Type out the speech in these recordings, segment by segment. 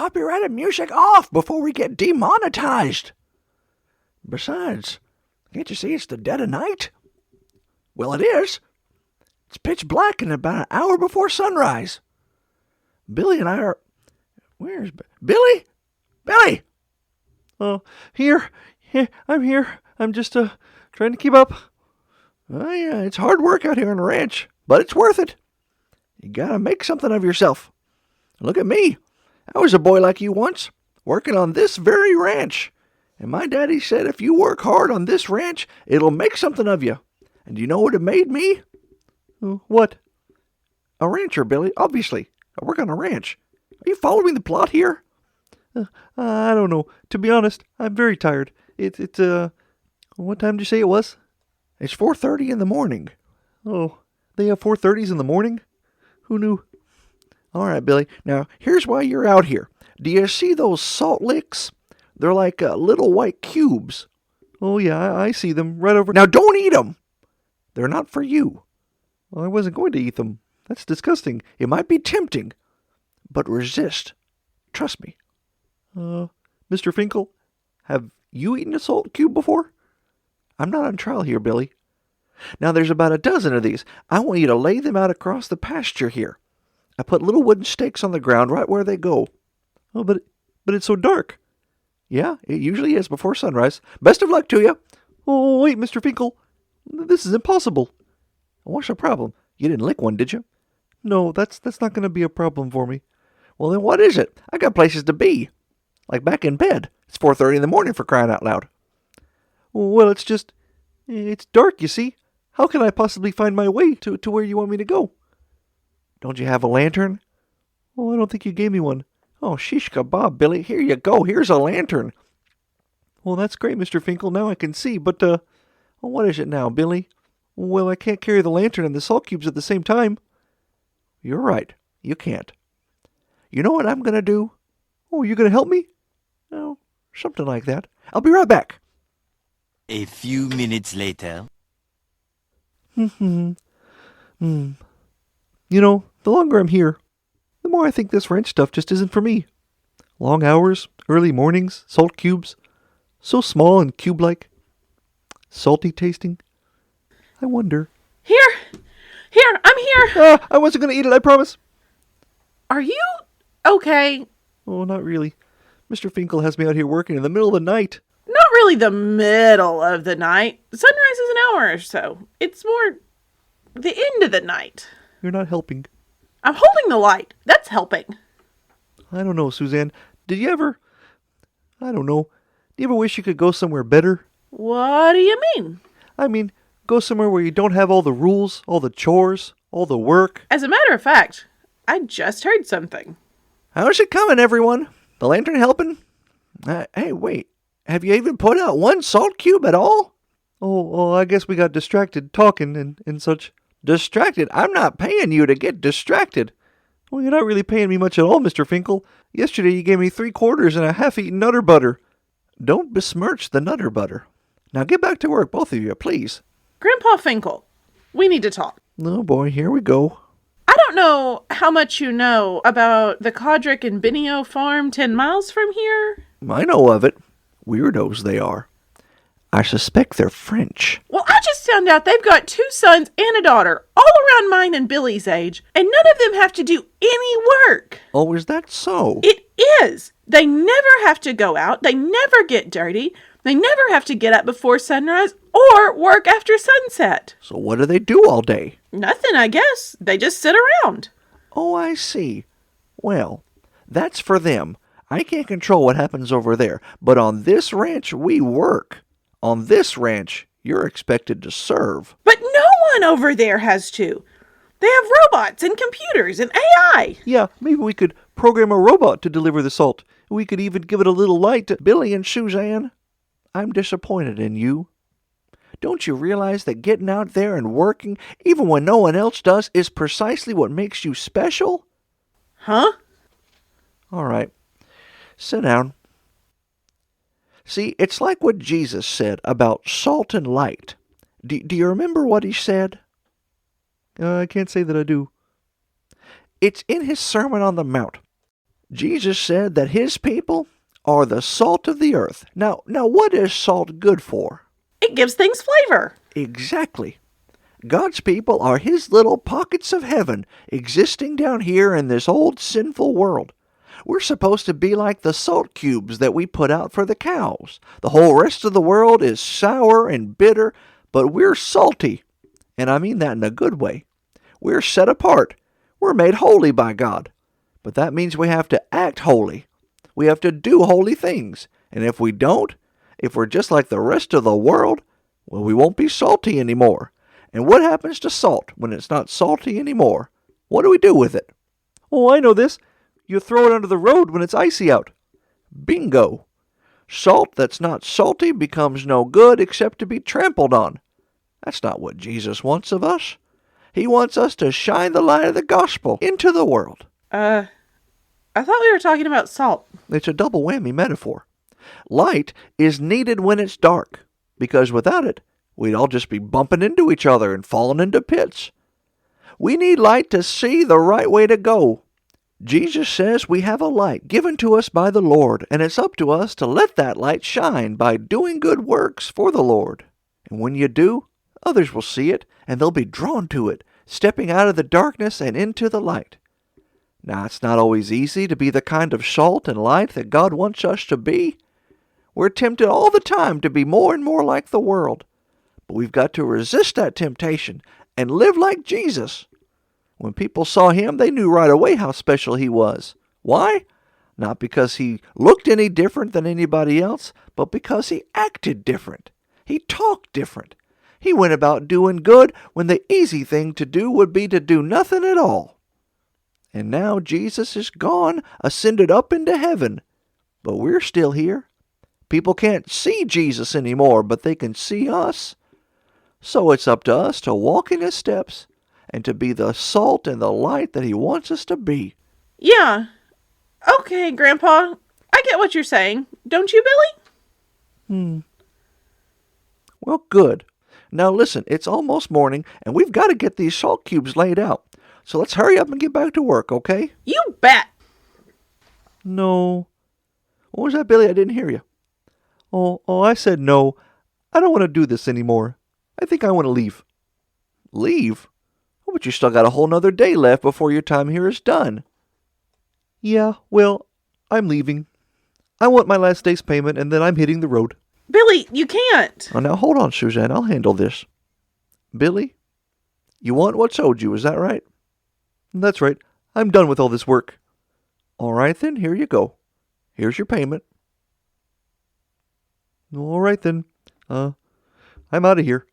copyrighted music off before we get demonetized. Besides, can't you see it's the dead of night? Well, it is. It's pitch black and about an hour before sunrise. Billy and I are... Where's Billy? Billy! Oh, here. I'm here. I'm just, trying to keep up. Oh, yeah, it's hard work out here on the ranch, but it's worth it. You gotta make something of yourself. Look at me. I was a boy like you once, working on this very ranch. And my daddy said if you work hard on this ranch, it'll make something of you. And do you know what it made me? What? A rancher, Billy, obviously. I work on a ranch. Are you following the plot here? I don't know. To be honest, I'm very tired. It's what time did you say it was? It's 4:30 in the morning. Oh, they have 4:30s in the morning? Who knew? All right, Billy. Now, here's why you're out here. Do you see those salt licks? They're like little white cubes. Oh, yeah, I see them right over... Now, don't eat them. They're not for you. Well, I wasn't going to eat them. That's disgusting. It might be tempting, but resist. Trust me. Mr. Finkel, have you eaten a salt cube before? I'm not on trial here, Billy. Now, there's about a dozen of these. I want you to lay them out across the pasture here. I put little wooden stakes on the ground right where they go. Oh, but it's so dark. Yeah, it usually is before sunrise. Best of luck to you. Oh, wait, Mr. Finkel. This is impossible. What's the problem? You didn't lick one, did you? No, that's not going to be a problem for me. Well, then what is it? I got places to be. Like back in bed. It's 4:30 in the morning for crying out loud. Well, it's dark, you see. How can I possibly find my way to where you want me to go? Don't you have a lantern? Oh, I don't think you gave me one. Oh, shish kebab, Billy. Here you go. Here's a lantern. Well, that's great, Mr. Finkel. Now I can see, but, what is it now, Billy? Well, I can't carry the lantern and the salt cubes at the same time. You're right. You can't. You know what I'm going to do? Oh, you're going to help me? Oh, something like that. I'll be right back. A few minutes later. You know, the longer I'm here, the more I think this ranch stuff just isn't for me. Long hours, early mornings, salt cubes, so small and cube-like, salty tasting. I wonder. Here, I'm here. I wasn't going to eat it, I promise. Are you okay? Oh, not really. Mr. Finkel has me out here working in the middle of the night. Not really the middle of the night. Sunrise is an hour or so. It's more the end of the night. You're not helping. I'm holding the light. That's helping. I don't know, Suzanne. Did you ever... I don't know. Do you ever wish you could go somewhere better? What do you mean? I mean, go somewhere where you don't have all the rules, all the chores, all the work. As a matter of fact, I just heard something. How's it coming, everyone? The lantern helping? Hey, wait. Have you even put out one salt cube at all? Oh, I guess we got distracted talking and such. Distracted? I'm not paying you to get distracted. Well, you're not really paying me much at all, Mr. Finkel. Yesterday you gave me 3/4 and a half-eaten Nutter Butter. Don't besmirch the Nutter Butter. Now get back to work, both of you, please. Grandpa Finkel, we need to talk. Oh boy, here we go. I don't know how much you know about the Codrick and Benio farm 10 miles from here. I know of it. Weirdos they are. I suspect they're French. Well, I just found out they've got 2 sons and a daughter, all around mine and Billy's age, and none of them have to do any work. Oh, is that so? It is. They never have to go out. They never get dirty. They never have to get up before sunrise or work after sunset. So what do they do all day? Nothing, I guess. They just sit around. Oh, I see. Well, that's for them. I can't control what happens over there, but on this ranch, we work. On this ranch, you're expected to serve. But no one over there has to. They have robots and computers and AI. Yeah, maybe we could program a robot to deliver the salt. We could even give it a little light. Billy and Suzanne, I'm disappointed in you. Don't you realize that getting out there and working, even when no one else does, is precisely what makes you special? Huh? All right. Sit down. See, it's like what Jesus said about salt and light. Do you remember what he said? I can't say that I do. It's in his Sermon on the Mount. Jesus said that his people are the salt of the earth. Now what is salt good for? It gives things flavor. Exactly. God's people are his little pockets of heaven existing down here in this old sinful world. We're supposed to be like the salt cubes that we put out for the cows. The whole rest of the world is sour and bitter, but we're salty. And I mean that in a good way. We're set apart. We're made holy by God. But that means we have to act holy. We have to do holy things. And if we don't, if we're just like the rest of the world, well, we won't be salty anymore. And what happens to salt when it's not salty anymore? What do we do with it? Oh, I know this. You throw it under the road when it's icy out. Bingo! Salt that's not salty becomes no good except to be trampled on. That's not what Jesus wants of us. He wants us to shine the light of the gospel into the world. I thought we were talking about salt. It's a double whammy metaphor. Light is needed when it's dark, because without it, we'd all just be bumping into each other and falling into pits. We need light to see the right way to go. Jesus says we have a light given to us by the Lord, and it's up to us to let that light shine by doing good works for the Lord. And when you do, others will see it, and they'll be drawn to it, stepping out of the darkness and into the light. Now, it's not always easy to be the kind of salt and light that God wants us to be. We're tempted all the time to be more and more like the world. But we've got to resist that temptation and live like Jesus. When people saw him, they knew right away how special he was. Why? Not because he looked any different than anybody else, but because he acted different. He talked different. He went about doing good when the easy thing to do would be to do nothing at all. And now Jesus is gone, ascended up into heaven. But we're still here. People can't see Jesus anymore, but they can see us. So it's up to us to walk in his steps and to be the salt and the light that he wants us to be. Yeah. Okay, Grandpa. I get what you're saying. Don't you, Billy? Well, good. Now listen, it's almost morning, and we've got to get these salt cubes laid out. So let's hurry up and get back to work, okay? You bet. No. What was that, Billy? I didn't hear you. Oh, I said no. I don't want to do this anymore. I think I want to leave. Leave? Oh, but you still got a whole nother day left before your time here is done. Yeah, well, I'm leaving. I want my last day's payment, and then I'm hitting the road. Billy, you can't. Oh, now hold on, Suzanne. I'll handle this. Billy, you want what's owed you, is that right? That's right. I'm done with all this work. All right, then. Here you go. Here's your payment. All right, then. I'm out of here.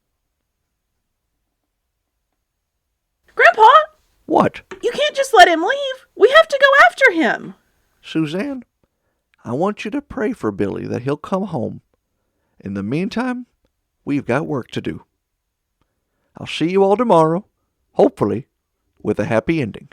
Grandpa, What? you can't just let him leave. We have to go after him. Suzanne, I want you to pray for Billy that he'll come home. In the meantime, we've got work to do. I'll see you all tomorrow, hopefully, with a happy ending.